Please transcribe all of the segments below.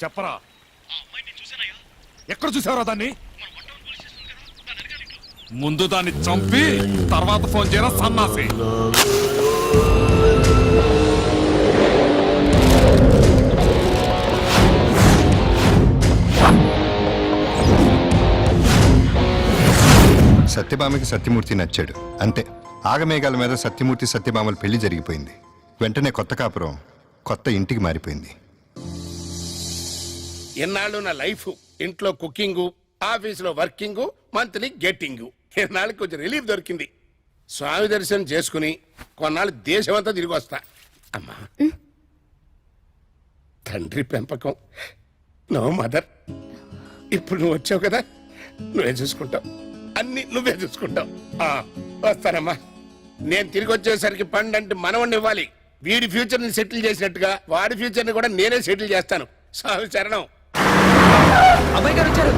చెప్పరా. ఎక్కడ చూసావరా దాన్ని? ముందు దాన్ని చంపి తర్వాత ఫోన్ చేయరా సన్నాసి. సత్యభామకి సత్యమూర్తి నచ్చాడు అంతే. ఆగమేఘాల మీద సత్యమూర్తి సత్యభామల పెళ్లి జరిగిపోయింది. వెంటనే కొత్త కాపురం కొత్త ఇంటికి మారిపోయింది. ఎన్నాళ్ళు నా లైఫ్ ఇంట్లో కుకింగ్, ఆఫీసులో వర్కింగ్, మంత్లీ గెట్టింగ్. ఎన్నాళ్ళకి కొంచెం రిలీఫ్ దొరికింది. స్వామి దర్శనం చేసుకుని కొన్నాళ్ళు దేశమంతా తిరిగి వస్తా. అమ్మా తండ్రి పెంపకం, నో మదర్. ఇప్పుడు నువ్వు వచ్చావు కదా, నువ్వే చూసుకుంటావు, అన్ని నువ్వే చూసుకుంటావు. వస్తానమ్మా. నేను తిరిగి వచ్చేసరికి పండంటే మనవణ్ణి ఇవ్వాలి. వీడి ఫ్యూచర్ ని సెటిల్ చేసినట్టుగా వాడి ఫ్యూచర్ ని కూడా నేనే సెటిల్ చేస్తాను. స్వామి చరణం. అబ్బాయి గారు వచ్చారు.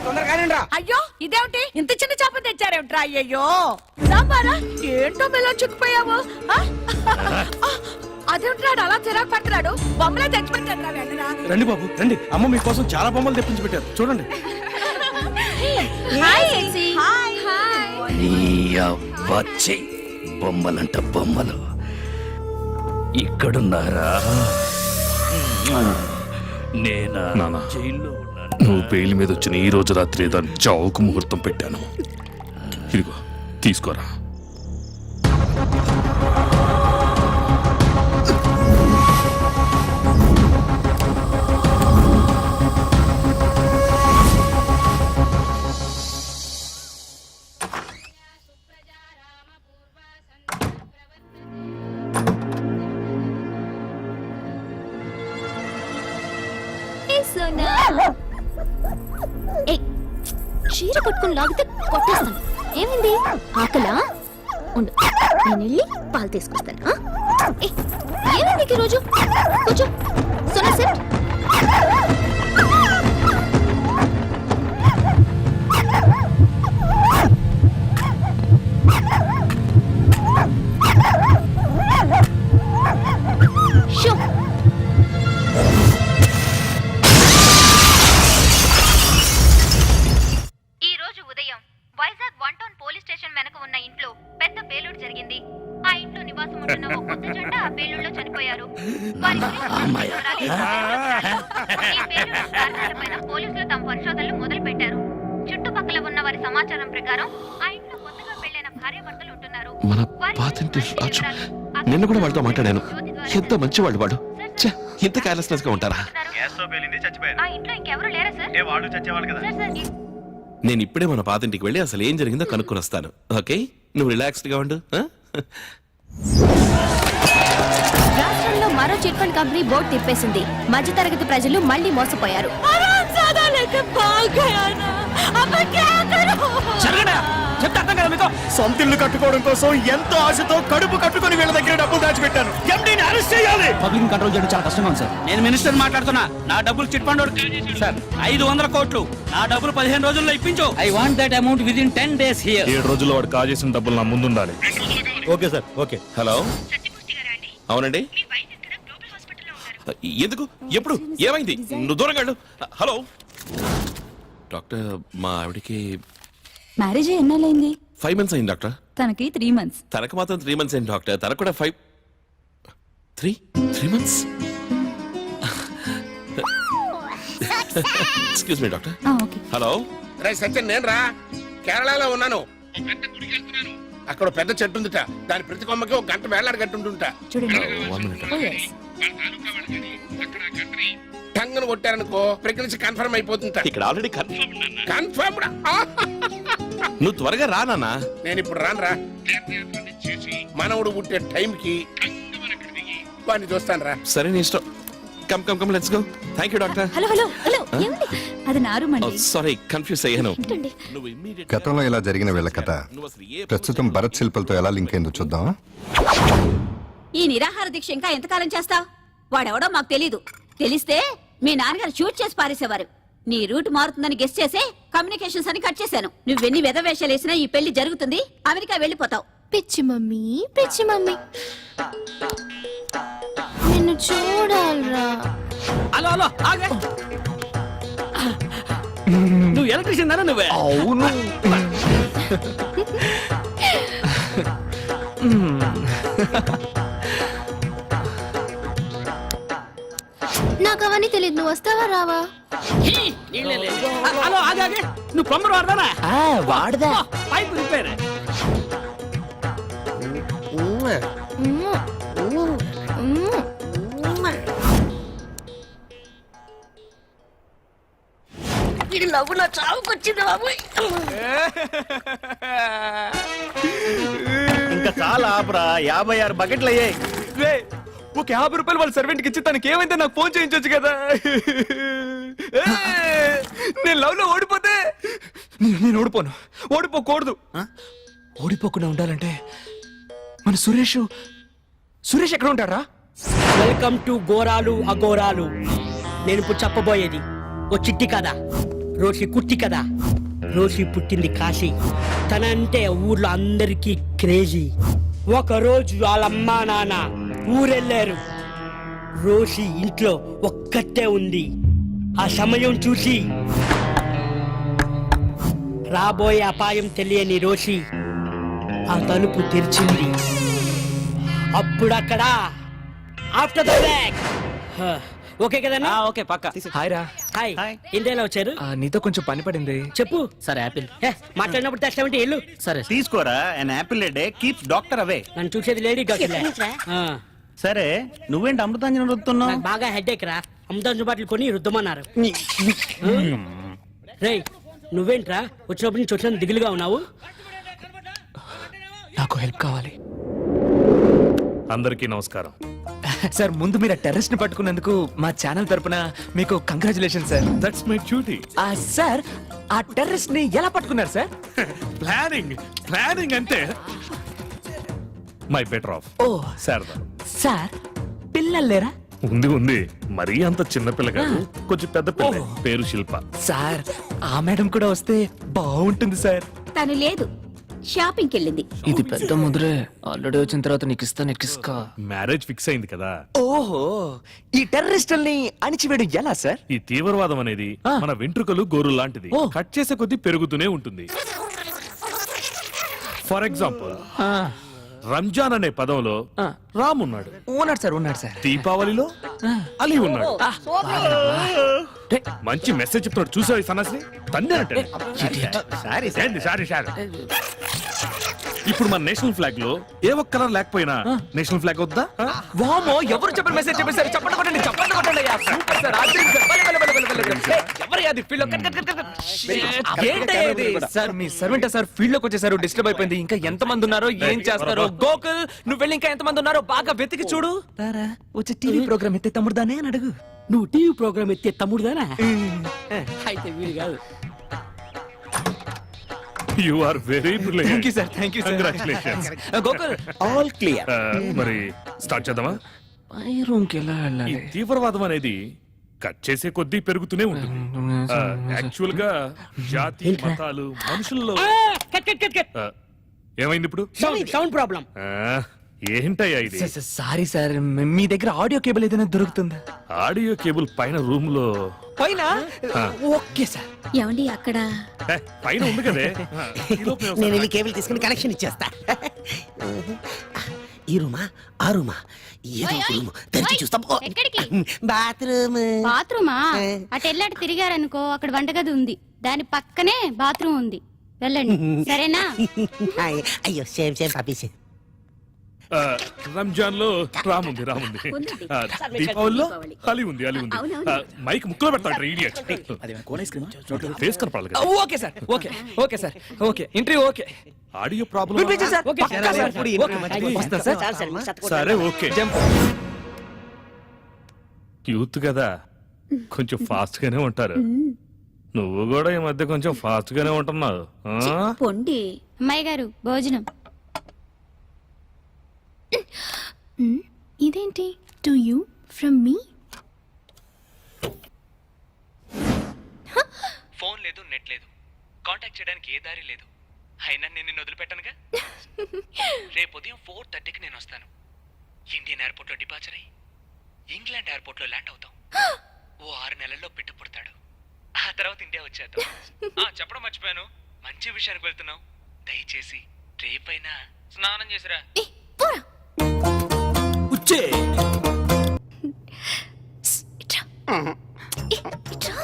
తొందరగా. అయ్యో ఇదేమిటి ఇంత చిన్న చేప తెచ్చారేమిట్రా? అయ్యో సాంబారా ఏంటో మెల్ల చిక్కుపోయావు. అదేమిట్రా అలా చిరాకు పడుతున్నాడు? బొమ్మలే తెచ్చిపెట్టాడు. రండి బాబు రండి, అమ్మ మీకోసం చాలా బొమ్మలు తెప్పించి పెట్టారు చూడండి. వచ్చి బొమ్మలంట బొమ్మలు ఇక్కడున్నారా? నేనా జైల్లో ఉన్నాను. నువ్వు బెయిల్ మీద వచ్చిన ఈ రోజు రాత్రి దాని చావుకు ముహూర్తం పెట్టాను. ఇదిగో తీసుకోరా. చీర కొట్టుకుని లాగితే కొట్టేస్తాను. ఏమైంది? ఆకలా? ఉండు, నేను వెళ్ళి పాలు తీసుకొస్తాను. ఏమైంది ఈ రోజు? కూర్చో. సోనా సెట్. షో. పోలీసులు తమ పరిశోధనలు మొదలు పెట్టారు. చుట్టుపక్కల ఉన్న వారి సమాచారం ప్రకారం ఆ ఇంట్లో కొత్తగా పెళ్లైన భార్యాభర్తలు ఉంటున్నారు. మన పాతింటి రాజు నిన్న కూడా వాళ్ళతో మాట్లాడాను. ఎంత మంచి వాళ్ళు. వాడు ఎంత కేర్లెస్నెస్ గా ఉంటారా? ఆ ఇంట్లో ఇంకెవరు లేరా సార్? నేను ఇప్పుడే మన పాతింటికి వెళ్ళి అసలు ఏం జరిగిందో కనుక్కొని వస్తాను. ఓకే, నువ్వు రిలాక్స్డ్ గా ఉండు. రాష్ట్రంలో మరో చిట్ ఫండ్ కంపెనీ బోర్డు తిప్పేసింది. మధ్యతరగతి ప్రజలు మళ్లీ మోసపోయారు. సొంత ఇల్లు కట్టుకోవడం కోసం ఎంతో ఆశతో కడుపు కట్టుకొని వీళ్ళ దగ్గర డబ్బులు దాచిపెట్టాను. ఎండీని అరెస్ట్ చేయాలి. పబ్లిక్ కంట్రోల్ చేయడం చాలా కష్టంగా ఉంది సార్. నేను మినిస్టర్ మాట్లాడుతున్నా. నా డబ్బులు చిట్ ఫండ్ సార్ 500 కోట్లు. నా డబ్బులు 15 రోజుల్లో ఇప్పించు. I want that amount within 10 days here. 7 రోజుల్లో వాడు కాజేసిన డబ్బులు నా ముందు ఉండాలి. Okay sir, okay. హలో, అవునండి. ఎందుకు? ఎప్పుడు? ఏమైంది? నువ్వు దూరంగా వెళ్ళు. హలో డాక్టర్, మా ఆవిడికి మ్యారేజ్ ఎన్నాళ్ళైంది? 5 months అయింది డాక్టర్. తనకి 3 months. తనకు మాత్రం 3 months అయింది డాక్టర్. తనకు కూడా 3 months. Excuse me doctor. Hello రే సత్యం, నేను రా. కేరళలో ఉన్నాను. అక్కడ పెద్ద చెట్టు ఉందిట. దాని ప్రతి కొమ్మకి ఒక గంట వేలాడి గంట ఉంటుంటా. టంగను కొట్టారనుకో ప్రెగ్నెన్సీ కన్ఫర్మ్ అయిపోతుంటా. ఇక్కడ ఆల్రెడీ కన్ఫర్మ్. నువ్వు త్వరగా రా నాన్న. నేను ఇప్పుడు రాను రా. మనవుడు పుట్టే టైంకి వాడిని చూస్తాను రా. సరే నీ ఇష్టం. Come come come let's go. Thank you doctor. Hello hello hello, ఏమండి? అది నా రూమ్ అండి. సారీ, కన్ఫ్యూజ్ అయ్యాను. గతంలో ఇలా జరిగిన వీళ్ళ కథ ప్రస్తుతం భరత్ శిల్పలతో ఎలా లింక్ అయిందో చూద్దాం. ఈ నిరాహార దీక్ష ఇంకా ఎంతకాలం చేస్తావు? వాడెవడో మాకు తెలీదు. తెలిస్తే మీ నాన్నగారు షూట్ చేసి పారేసేవారు. నీ రూట్ మారుతుందని గెస్ చేసే కమ్యూనికేషన్స్ అని కట్ చేశాను. నువ్వెన్ని వెధవేషాలు వేసినా ఈ పెళ్లి జరుగుతుంది. అమెరికా వెళ్ళిపోతావు. పిచ్చి మమ్మీ, పిచ్చి మమ్మీ, నిన్ను చూడాలరా. హలో హలో ఆగే. నువ్వు ఎలక్ట్రీషియన్ దానా నువ్వే? అవును. నాకు అవన్నీ తెలియదు, నువ్వు వస్తావా రావా? హలో ఆగే ఆగే. నువ్వు ప్లంబర్ వాడదానా? వాడదా? Pipe repair. ఇంకా చాలా ఆపరా, 56 బకెట్లు అయ్యాయి. రే, ఒక 50 రూపాయలు వాళ్ళ సర్వెంట్కి ఇచ్చి తనకి ఏమైతే నాకు ఫోన్ చేయించొచ్చు కదా. నేను లవ్ లో ఓడిపోతే నేను ఓడిపోకూడదు. ఓడిపోకుండా ఉండాలంటే మన సురేష్ ఎక్కడ ఉంటారా? వెల్కమ్ టు గోరాలు అగోరాలు. నేను ఇప్పుడు చెప్పబోయేది ఓ చిట్టి కథ. రోషి కుట్టి కథ. రోషి పుట్టింది కాశీ. తనంటే ఊర్లో అందరికీ క్రేజీ. ఒక రోజు వాళ్ళమ్మా నాన్న ఊరెళ్ళారు. రోషి ఇంట్లో ఒక్కటే ఉంది. ఆ సమయం చూసి రాబోయే అపాయం తెలియని రోషి ఆ తలుపు తెరిచింది. అప్పుడక్కడ ఆఫ్టర్ ద బ్యాక్. ఓకే కదన్నా? ఓకే పక్క. హాయ్ రా. హాయ్. ఇందేలా వచ్చారు? నీతో కొంచెం పని పడింది. చెప్పు. సరే యాపిల్. మాట్లాడినప్పుడు తెస్తామంటే ఇల్లు. సరే తీసుకోరా. an apple a day keeps doctor away. నన్ను చూసేది లేడీ డాక్టర్. సరే నువ్వేంటి అమృతాంజనం రుద్దుతున్నావు? నాకు బాగా హెడేక్ రా. అమృతాంజన్ బాటిల్ కొని రుద్దమన్నారు. రేయ్ నువ్వేంట్రా వచ్చినప్పటి నుంచి వచ్చిన దిగులుగా ఉన్నావు? నాకు హెల్ప్ కావాలి. అందరికీ నమస్కారం. సార్, ముందు మీరు టెర్రస్ ని పట్టుకున్నందుకు మా ఛానల్ తరపున మీకు congratulation sir. That's my duty. Sir, ఆ టెర్రస్ ని ఎలా పట్టుకున్నారు సార్? ప్లానింగ్ అంటే మై బెటర్ ఆఫ్. ఓ శారదా. సార్, పిల్లలు లేరా? ఉంది. మరీ అంత చిన్న పిల్ల కాదు, కొంచెం పెద్ద పిల్ల. పేరు శిల్ప. సార్, ఆ మేడం కూడా వస్తే బాగుంటుంది సార్. తను లేదు, షాపింగ్కి వెళ్ళింది. ఇది పెద్ద ముద్రే. ఆల్రెడీ వచ్చిన తర్వాత నీకు ఇస్తాను, ఎక్కిస్కా. మ్యారేజ్ ఫిక్స్ అయింది కదా. ఓహో, ఈ టెర్రరిస్టుల్ని అణిచివేయడం ఎలా సార్? ఈ తీవ్రవాదం అనేది మన వెంట్రుకలు గోరు లాంటిది. కట్ చేసే కొద్దీ పెరుగుతూనే ఉంటుంది. ఫర్ ఎగ్జాంపుల్, రంజాన్ అనే పదంలో రామ్ ఉన్నాడు. ఉన్నాడు సార్. దీపావళిలో అలీ ఉన్నాడు. మంచి మెసేజ్ చెప్తున్నాడు. చూసావు ఈ సన్నాసిని? తన్నేనంటే సారీ. ఇప్పుడు మన నేషనల్ ఫ్లాగ్ లో ఏ ఒక్క కలర్ లేకపోయినా నేషనల్ ఫ్లాగ్ వద్దా? వామో, ఎవరు చెప్పిన మెసేజ్ చెప్పేసారు? చెప్పండి కొట్టండి. Super sir. ఎవరు అది ఫీల్డ్ ఏంటి సార్? మీ సర్వెంట్ సార్ ఫీల్డ్ లోకి వచ్చేసారు. డిస్టర్బ్ అయిపోయింది. ఇంకా ఎంత మంది ఉన్నారో, ఏం చేస్తారో? గోకుల్, నువ్వు వెళ్ళి ఇంకా ఎంత మంది ఉన్నారో బాగా వెతికి చూడు. వచ్చే టీవీ ప్రోగ్రామ్ ఎత్తే తమ్ముడుదానే అని అడుగు. నువ్వు టీవీ ప్రోగ్రామ్ ఎత్తే తమ్ముడుదానా? అయితే వీలు కాదు. You are very brilliant. Thank you sir. Congratulations. Gokul, all clear. మరి స్టార్ట్ చేద్దామా? పై రూమ్ కి ఎలా ఈ వెళ్ళాలి? తీవ్రవాదం అనేది కట్ చేసే కొద్దీ పెరుగుతూనే ఉంటుంది. యాక్చువల్ గా జాతి మతాలు మనుషుల్లో ఏమైంది ఇప్పుడు? Sound problem. ఏంటయ్యా ఇది? సారీ సార్, మీ దగ్గర ఆడియో కేబుల్ ఏదైనా దొరుకుతుందా? ఆడియో కేబుల్ పైన రూమ్ లో పైన? Okay sir. ఏమండి అక్కడ పైన ఉంది కదే. నేను వెళ్ళి కేబుల్ తీసుకుని కనెక్షన్ ఇచ్చేస్తా. ఈ రూమా ఆ రూమా ఏదో ఒక రూమ్ తెరిచి చూస్తాం. ఎక్కడికి? బాత్రూమ్. బాత్రూమా? అటు వెళ్ళాడు తిరిగారనుకో, అక్కడ వంటగది ఉంది, దాని పక్కనే బాత్రూమ్ ఉంది, వెళ్ళండి సరేనా? అయ్యో సేమ్ పపీస్. రంజాన్ లో రామ్ ఉంది. దీపావళిలో అలీ ఉంది. మైక్ ముక్కులో పెడతాడు ఇడియట్. ఫేస్ కనపడాలి కదా. Okay sir. Okay sir. Okay, interview okay. Audio problem. సరే ఓకే. యూత్ కదా, కొంచెం ఫాస్ట్ గానే ఉంటారు. నువ్వు కూడా ఈ మధ్య కొంచెం ఫాస్ట్ గానే ఉంటున్నావు. పొండి. అమ్మాయి గారు భోజనం. ఇదేంటి? To you from me. Phone లేదు, నెట్ లేదు, కాంటాక్ట్ చేయడానికి ఏ దారి లేదు. అయినా నేను నిన్ను వదిలిపెట్టానుగా. రేపు ఉదయం 4:30కి నేను వస్తాను. ఇండియన్ ఎయిర్పోర్ట్ లో డిపార్చర్ అయ్యి ఇంగ్లాండ్ ఎయిర్పోర్ట్ లో ల్యాండ్ అవుతాం. ఓ 6 నెలల్లో బిడ్డ పుడతాడు. ఆ తర్వాత ఇండియా వచ్చేద్దాం. చెప్పడం మర్చిపోయాను, మంచి విషయానికి వెళ్తున్నాం. దయచేసి రేపైనా స్నానం చేసిరా. ఏ, పోరా. ఉచ్చే ఇట్రా. ఏ, ఇట్రా.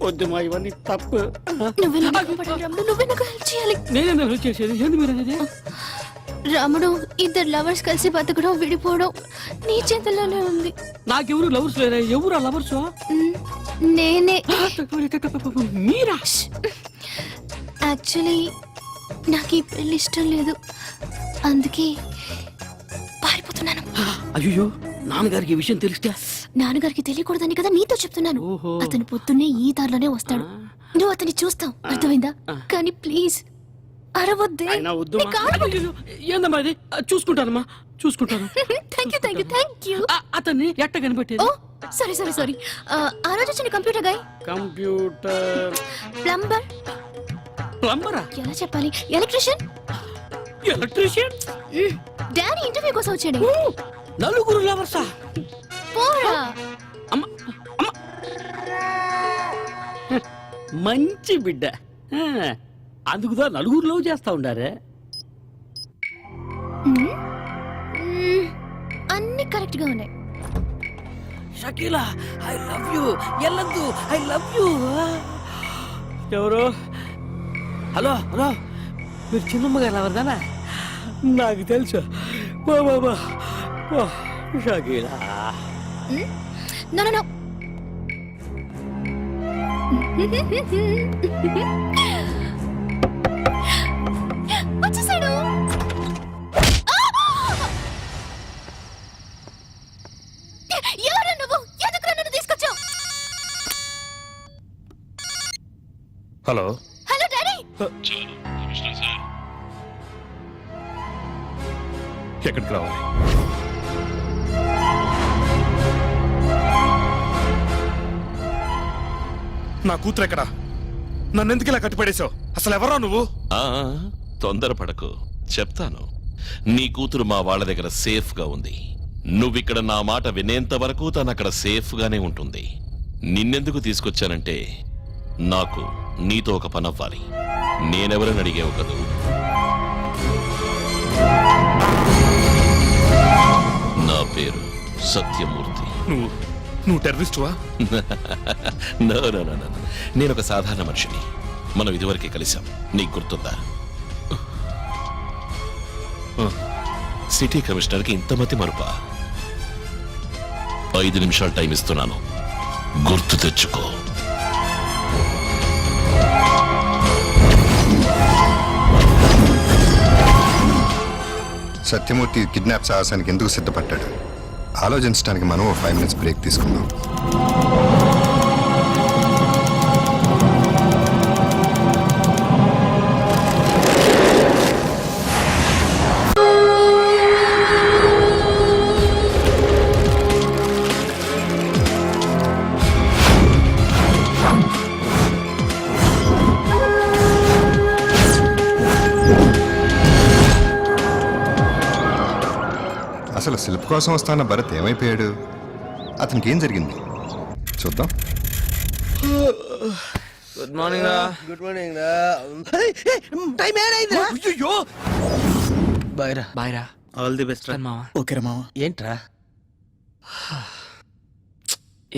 వద్దు మా ఇవన్నీ తప్పు. నువ్వే నాకు పడాలి రాముడు, నువ్వే నాకు హెల్ప్ చేయాలి. నేనే చేసేది ఏంది మీరు అనేది? రాముడు, ఇద్దరు లవర్స్ కలిసి బతకడం విడిపోవడం నీ చేతుల్లోనే ఉంది. నాకెవరు లవర్స్ లేరా? ఎవరు ఆ లవర్స్? నేనే. మీరా? యాక్చువల్లీ నాకు ఈ పెళ్లి ఇష్టం లేదు, అందుకే పారిపోతున్నాను. అయ్యో, నాన్నగారికి ఈ విషయం తెలిస్తే? నాన్నగారికి తెలియకూడదని కదా నీతో చెప్తున్నాను. ఓహో. అతను పొద్దున్నే ఈ దారిలోనే వస్తాడు, నువ్వు అతన్ని చూస్తావు, అర్థమైందా? కానీ ప్లీజ్ అరవద్దే. అయినా వద్దు మా. అయ్యో, ఏందమ్మా ఇది? చూసుకుంటానమ్మా, చూసుకుంటాను. Thank you thank you thank you. అతన్ని ఎట్ట కనిపెట్టేది? ఓ సారీ సారీ సారీ. ఆ రోజు వచ్చిన కంప్యూటర్ గాయ్. Computer plumber. ప్లంబరా? ఎలా చెప్పాలి, ఎలక్ట్రీషియన్. ఎలక్ట్రీషియన్? డాడీ ఇంటర్వ్యూ కోసం వచ్చాడు. నలుగురు లవర్సా? పోరా. అమ్మ అమ్మ, మంచి బిడ్డ. అందుకుదా నలుగురు లవ్ చేస్తా ఉండారే. అన్ని కరెక్ట్ గా ఉన్నాయి. Shakeela, I love you. ఎల్లద్దు, ఐ లవ్ యూ. ఎవరు? హలో హలో, మీరు చిన్నమ్మ గారు ఎవరిదానా? నాకు తెలుసు. బాబా షకీలా. No no no. వచ్చేసాడు. ఎవరు నువ్వు? ఎందుకు నన్ను తీసుకొచ్చావు? Hello hello daddy. ఎక్కడికి రావాలి? నా కూతురు ఎక్కడా? నన్ను ఎందుకు ఇలా కట్టిపడేశావు? అసలు ఎవరా నువ్వు? తొందరపడకు, చెప్తాను. నీ కూతురు మా వాళ్ళ దగ్గర సేఫ్ గా ఉంది. నువ్విక్కడ నా మాట వినేంత వరకు తను అక్కడ సేఫ్ గానే ఉంటుంది. నిన్నెందుకు తీసుకొచ్చానంటే నాకు నీతో ఒక పని అవ్వాలి. నేనెవరని అడిగేవు కదూ? నా పేరు సత్యమూర్తి. నువ్వు టెర్రరిస్టువా? నో నో నో నో, నేను ఒక సాధారణ మనిషిని. మనం ఇదివరకే కలిసాం, నీకు గుర్తుందా? సిటీ కమిషనర్కి ఇంతమతి మరుపా? 5 నిమిషాలు టైం ఇస్తున్నాను, గుర్తు తెచ్చుకో. సత్యమూర్తి కిడ్నాప్ సాహసానికి ఎందుకు సిద్ధపడ్డాడు ఆలోచించడానికి మనం 5 minutes బ్రేక్ తీసుకుందాం. అసలు శిల్ప కోసం వస్తాన్న భరత్ ఏమైపోయాడు? అతనికి ఏం జరిగింది చూద్దాం. గుడ్ మార్నింగ్ రా. గుడ్ మార్నింగ్ రా. టైం ఏమైంది రా? అయ్యో, బాయ్ రా. బాయ్ రా. ఆల్ ది బెస్ట్ రా. మావా. ఓకే రా మావా. ఏంట్రా?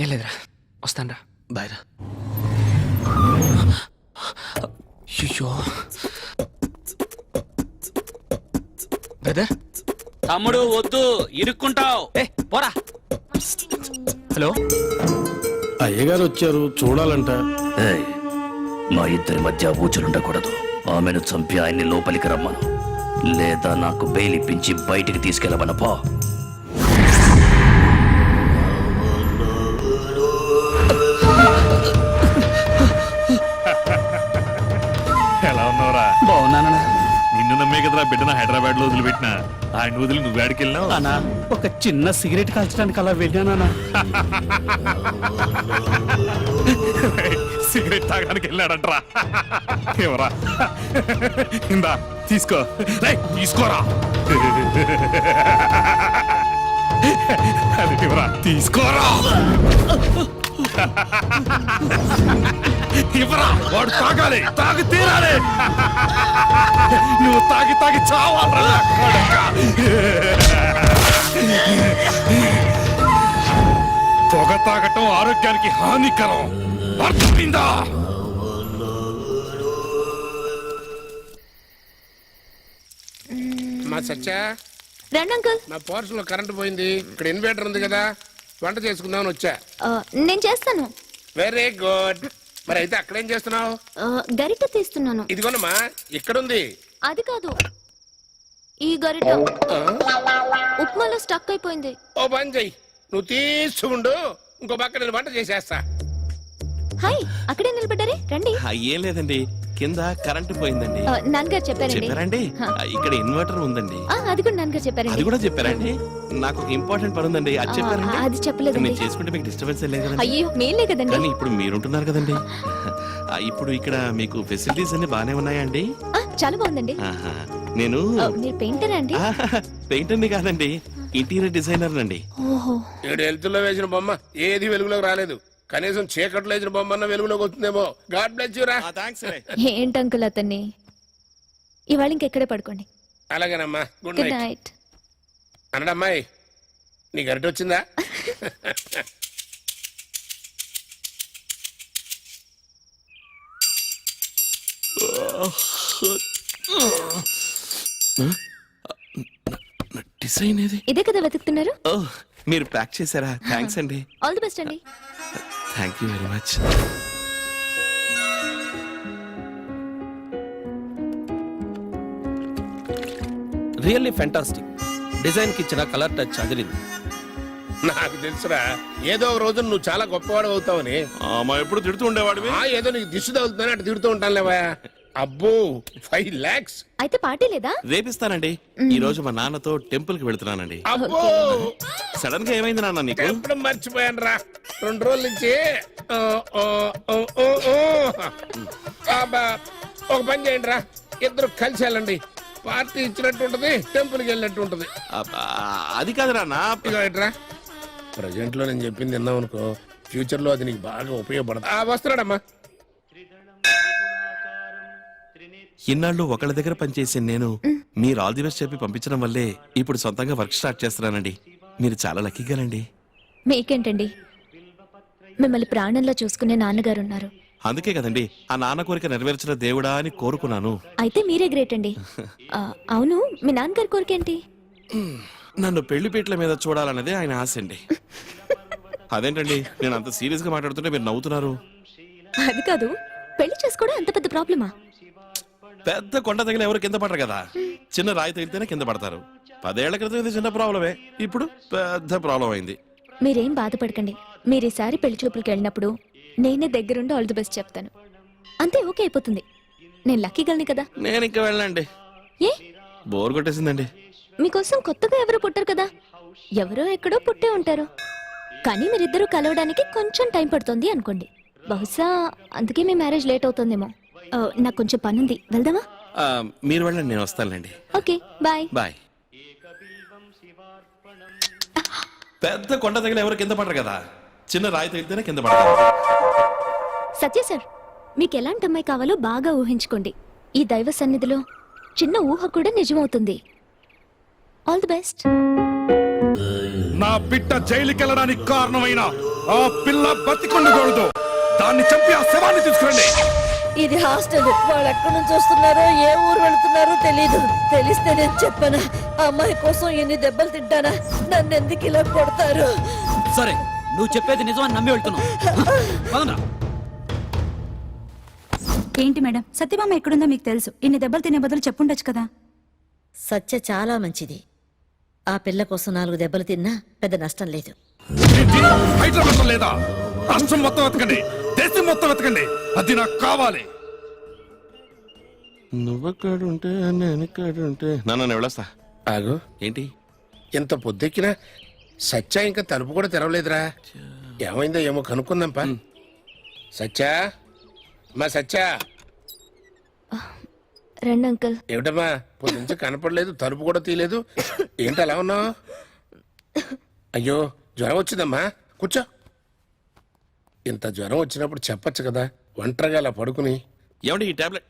ఏం లేదురా, వస్తాను రా. బాయ్ రా. అయ్యో బ్రదర్. తమ్ముడు వద్దు, ఇరుక్కుంటావు. ఏ పోరా. హలో, అయ్యగారు వచ్చారు, చూడాలంట. మా ఇద్దరి మధ్య ఊచలుండకూడదు. ఆమెను చంపి ఆయన్ని లోపలికి రమ్మను, లేదా నాకు బెయిల్ ఇప్పించి బయటికి తీసుకెళ్ళమనపా. ఎలా ఉన్నావురా? బాగున్నానా? నిన్ను నమ్మే కదరా బిడ్డన హైదరాబాద్ లో వదిలిపెట్టినా. ఆయన వదిలి నువ్వు వేడికి వెళ్ళినావు? అన్నా, ఒక చిన్న సిగరెట్ కాల్చడానికి అలా వెళ్ళానా? సిగరెట్ తాగడానికి వెళ్ళాడంటరా. ఎవరా? ఇందా తీసుకో. రేయ్, తీసుకోరా. అది ఎవరా? తీసుకోరా. ఇవ్వరా, వాడు తాగాలి, తాగి తీరాలి. నువ్వు తాగి తాగి చావాలరా కొడకా. పొగ తాగటం ఆరోగ్యానికి హానికరం, అర్థమైందా? మా సత్యా, రండి అంకుల్. నా పోర్షన్ లో కరెంట్ పోయింది. ఇక్కడ ఇన్వర్టర్ ఉంది కదా, వంట చేసుకుందామని వచ్చా. నేను చేస్తాను. Very good. మరి అయితే అక్కడేం చేస్తున్నావు? గరిట తీస్తున్నాను. ఇదిగోనమ్మా, ఇక్కడుంది. అది కాదు, ఈ గరిట ఉప్మాలో స్టక్ అయిపోయింది. ఓ పని చెయ్యి, నువ్వు తీసుకుండు, ఇంకో పక్క నేను వంట చేసేస్తా. హాయ్, అక్కడే నిలబడ్డారే, రండి. ఏం లేదండి, కింద కరెంటు పోయిందండి. నాన్నగారు చెప్పారండి. చెప్పారండి? ఇక్కడ ఇన్వర్టర్ ఉందండి. అది కూడా నాన్నగారు అది చెప్పారండి. కూడా చెప్పారండి. నాకు ఒక ఇంపార్టెంట్ పని ఉందండి, అది చెప్పారండి. అది చెప్పలేదండి. నేను చేసుకుంటే మీకు డిస్టర్బెన్స్ లేదు కదండి. అయ్యో, మేలే కదండి. కానీ ఇప్పుడు మీరుంటున్నారు కదండి. ఇప్పుడు ఇక్కడ మీకు ఫెసిలిటీస్ అన్ని బానే ఉన్నాయా అండి? చాలా బాగుందండి. ఆహా. నేను మీరు పెయింటరా అండి? పెయింటర్ని కాదండి, ఇంటీరియర్ డిజైనర్ అండి. ఓహో. 7 హెల్త్లో వేసిన బొమ్మ ఏది వెలుగులోకి రాలేదు. కనీసం చీకట్లో వేసిన బొమ్మ అన్న వెలుగులోకి వస్తుందేమో. గాడ్ బ్లెస్ యూ రా. ఏంటి అంకుల్ అతన్ని? ఇవాళ ఇంకెక్కడే పడుకోండి. అలాగేనమ్మా, గుడ్ గుడ్ నైట్. నైట్. అన్నడమ్మాయి, నీ గరిట వచ్చిందా? డిజైన్ ఏది? ఇదే కదా వెతుకుతున్నారు? మీరు ప్యాక్ చేశారా? థ్యాంక్స్ అండి. ఆల్ ది బెస్ట్ అండి. Thank you very much. Really fantastic. Design కి ఇచ్చిన కలర్ టచ్ అదిరింది. నాకు తెలుసురా, ఏదో ఒక రోజు నువ్వు చాలా గొప్పవాడు అవుతావని. మా ఎప్పుడు తిడుతూ ఉండేవాడివి. ఏదో నీకు దిష్టి తగులుతుందని అటు తిడుతూ ఉంటాను లేవా. అబ్బో, 5 lakhs. అయితే పార్టీ లేదా? రేపిస్తానండి. ఈ రోజు మా నాన్నతో టెంపుల్ కి వెళ్తున్నానండి. అబ్బో, సడన్ గా ఏమైంది నాన్న నీకు? ఎప్పుడు మర్చిపోయాను రా. 2 రోజుల నుంచి ఒక పని చేయండి రా, ఇద్దరు కలిసి వెళ్ళండి. పార్టీ ఇచ్చినట్టు ఉంటది, టెంపుల్ కి వెళ్ళినట్టు ఉంటది. అది కాదు నాన్న. ఇట్రా, ప్రజెంట్ లో నేను చెప్పింది విన్నావు అనుకో, ఫ్యూచర్ లో అది నీకు బాగా ఉపయోగపడదు. వస్తున్నాడమ్మా. ఇన్నాళ్ళు ఒకళ్ళ దగ్గర పనిచేసి నేను మీరు ఆల్ ది బెస్ట్ చెప్పి పంపించడం వల్లే ఇప్పుడు సొంతంగా వర్క్ స్టార్ట్ చేస్తున్నానండి. మీరు చాలా లక్కీగానండి. మీకేంటండి, మిమ్మల్ని ప్రాణంలో చూసుకునే నాన్నగారు ఉన్నారు. అందుకే కదండి ఆ నాన్న కోరిక నెరవేర్చిన దేవుడా అని కోరుకున్నాను. అయితే మీరే గ్రేట్ అండి. అవును, మీ నాన్నగారి కోరికేంటి? నన్ను పెళ్లిపీటల మీద చూడాలన్నదే ఆయన ఆశ అండి. అదేంటండి నేను అంత సీరియస్ గా మాట్లాడుతుంటే మీరు నవ్వుతున్నారు? అది కాదు, పెళ్లి చేసుకోవడం అంత పెద్ద ప్రాబ్లమా? పెద్ద కొండ తగిలి ఎవరు కింద పడరు కదా, చిన్న రాయి తగిలితేనే కింద పడతారు. 10 ఏళ్ల క్రితం ఇది చిన్న ప్రాబ్లమే, ఇప్పుడు పెద్ద ప్రాబ్లం అయింది. మీరేం బాధపడకండి. మీరు ఈసారి పెళ్లి చూపులకు వెళ్ళినప్పుడు నేనే దగ్గరుండి ఆల్ ది బెస్ట్ చెప్తాను. అంతే, ఓకే అయిపోతుంది. నేను లక్కీ గల్ని కదా. నేను ఇంకా వెళ్ళండి, ఏ బోర్ కొట్టేసిందండి. మీకోసం కొత్తగా ఎవరు పుట్టారు కదా, ఎవరో ఎక్కడో పుట్టే ఉంటారు. కానీ మీరిద్దరూ కలవడానికి కొంచెం టైం పడుతుంది అనుకోండి. బహుశా అందుకే మీ మ్యారేజ్ లేట్ అవుతుందేమో. నాకు కొంచెం పనుంది, వెళ్దామా? మీరు వెళ్ళండి, నేను వస్తానులేండి. Okay, bye. బాయ్. పెద్ద కొండ తగిలి ఎవరు కింద పడరు కదా, చిన్న రాయి తగిలితేనే కింద పడతారు. సత్య సార్, మీకు ఎలాంటి అమ్మాయి కావాలో బాగా ఊహించుకోండి. ఈ దైవ సన్నిధిలో చిన్న ఊహ కూడా నిజమవుతుంది. All the best. నా బిడ్డ జైలుకి వెళ్ళడానికి కారణమైన ఆ పిల్ల బతికొండకూడదు. దాన్ని చంపి ఆ శవాన్ని తీసుకురండి. ఇది హాస్టల్. వాళ్ళు ఎక్కడి నుంచి వస్తున్నారో, ఏ ఊరు వెళ్తున్నారో తెలీదు. తెలిస్తే నేను చెప్పనా? ఆ అమ్మాయి కోసం ఎన్ని దెబ్బలు తింటానా? నన్ను ఎందుకు ఇలా కొడతారు? సరే, నువ్వు చెప్పేది నిజమని నమ్మి వెళ్తున్నావు. ఏంటి మేడం, సత్యభామ ఎక్కడుందో మీకు తెలుసు. ఇన్ని దెబ్బలు తినే బదులు చెప్పుండొచ్చు కదా. సత్య చాలా మంచిది. ఆ పిల్ల కోసం 4 దెబ్బలు తిన్నా పెద్ద నష్టం లేదు. హైదరాబాద్ లేదా, రాష్ట్రం మొత్తం వెతకండి, దేశం మొత్తం వెతకండి, అది నాకు కావాలి. నువ్వెక్కడుంటే నేను ఎక్కడుంటే నాన్న వెళ్ళొస్తా. ఆగు, ఏంటి ఇంత పొద్దెక్కినా సత్య ఇంకా తలుపు కూడా తెరవలేదురా. ఏమైందో ఏమో కనుక్కుందాంపా. సత్యా, మా సత్యా. రండి అంకుల్. ఏమిటమ్మా, పొద్దు నుంచి కనపడలేదు, తలుపు కూడా తీయలేదు. ఏంటి అలా ఉన్నావు? అయ్యో, జ్వరం వచ్చిందమ్మా, కూర్చో. ఇంత జ్వరం వచ్చినప్పుడు చెప్పొచ్చు కదా, ఒంటరిగా అలా పడుకుని. ఏమండి ఈ టాబ్లెట్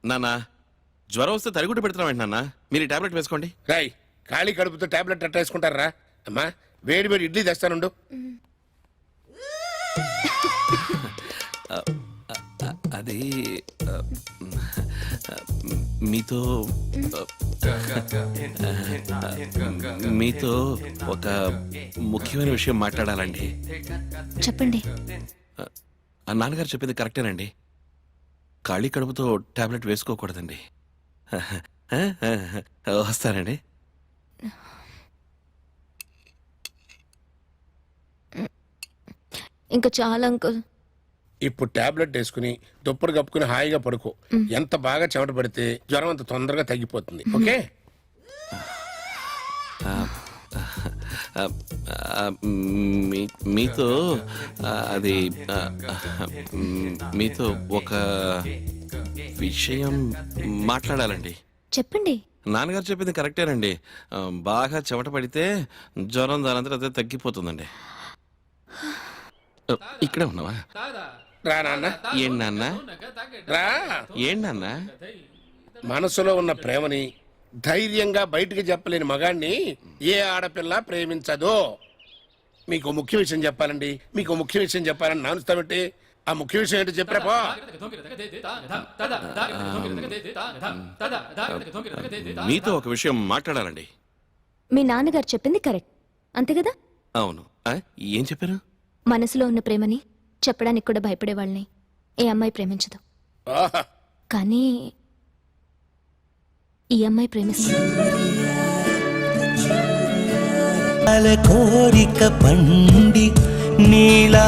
నాన్న జ్వరం వస్తే తడిగుడ్డు పెడుతున్నామండి నాన్న, మీరు ఈ టాబ్లెట్ వేసుకోండి. రాయ్, ఖాళీ కడుపుతో టాబ్లెట్ అట్ట వేసుకుంటారా? అమ్మా, వేడి వేడి ఇడ్లీ తెస్తానుండు. అది మీతో మీతో ఒక ముఖ్యమైన విషయం మాట్లాడాలండి. చెప్పండి. నాన్నగారు చెప్పింది కరెక్టేనండి, ఖాళీ కడుపుతో టాబ్లెట్ వేసుకోకూడదండి. వస్తానండి. ఇంకా చాలా అంకుల్. ఇప్పుడు టాబ్లెట్ వేసుకుని దుప్పటి కప్పుకుని హాయిగా పడుకో. ఎంత బాగా చెమట పడితే జ్వరం అంత తొందరగా తగ్గిపోతుంది. ఓకే? మీతో అది మీతో ఒక విషయం మాట్లాడాలండి. చెప్పండి. నాన్నగారు చెప్పింది కరెక్టేనండి, బాగా చెమట పడితే జ్వరం దానంతా అదే తగ్గిపోతుందండి. ఇక్కడే ఉన్నావా? రా నాన్న. ఏంటి నాన్న? రా. ఏంటి నాన్న? మనసులో ఉన్న ప్రేమని ధైర్యంగా బయటికి చెప్పలేని మగాణ్ణి ఏ ఆడపిల్ల ప్రేమించదు. మీకు ముఖ్య విషయం చెప్పాలండి, మీకు ముఖ్య విషయం చెప్పాలని నానుస్తామంటే ఆ ముఖ్య విషయం ఏంటో చెప్పాపో. మీతో ఒక విషయం మాట్లాడాలండి. మీ నాన్నగారు చెప్పింది కరెక్ట్, అంతే కదా? అవును. ఏం చెప్పారు? మనసులో ఉన్న ప్రేమని చెప్పడానికి కూడా భయపడే వాళ్ళని ఏ అమ్మాయి ప్రేమించదు. ఆహా. కానీ ఈ అమ్మాయి ప్రేమిస్తుంది. కోరిక పండి నీలా